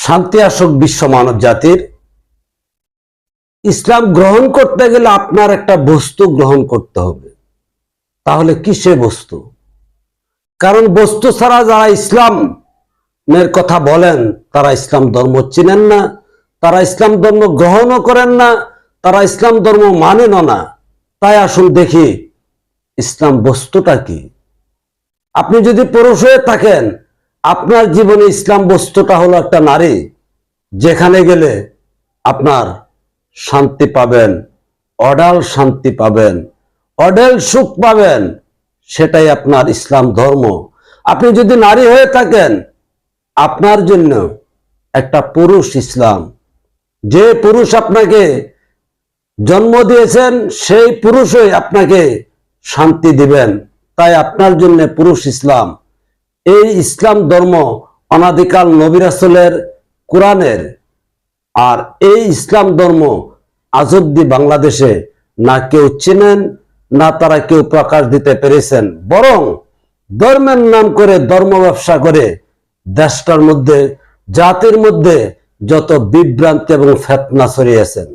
শান্তি আসুক বিশ্ব মানব জাতির। ইসলাম গ্রহণ করতে গেলে আপনার একটা বস্তু গ্রহণ করতে হবে। তাহলে কিসে বস্তু? কারণ বস্তু ছাড়া যারা ইসলামের কথা বলেন তারা ইসলাম ধর্ম চিনেন না, তারা ইসলাম ধর্ম গ্রহণও করেন না, তারা ইসলাম ধর্ম মানেন না। তাই আসুন দেখি ইসলাম বস্তুটা কি। আপনি যদি পুরুষ হয়ে থাকেন, আপনার জীবনে ইসলাম বস্তুটা হলো একটা নারী, যেখানে গেলে আপনার শান্তি পাবেন, অডাল শান্তি পাবেন, অডেল সুখ পাবেন। সেটাই আপনার ইসলাম ধর্ম। আপনি যদি নারী হয়ে থাকেন, আপনার জন্য একটা পুরুষ ইসলাম। যে পুরুষ আপনাকে জন্ম দিয়েছেন সেই পুরুষই আপনাকে শান্তি দিবেন। তাই আপনার জন্য পুরুষ ইসলাম। এই ইসলাম ধর্ম অনাদিকাল নবী রাসূলের কোরআনের। আর এই ইসলাম ধর্ম আজ অব্দি বাংলাদেশে না কেউ চেনেন, না তারা কেউ প্রকাশ দিতে পেরেছেন। বরং ধর্মের নাম করে ধর্ম ব্যবসা করে দেশটার মধ্যে, জাতির মধ্যে যত বিভ্রান্তি এবং ফিতনা ছড়িয়েছেন।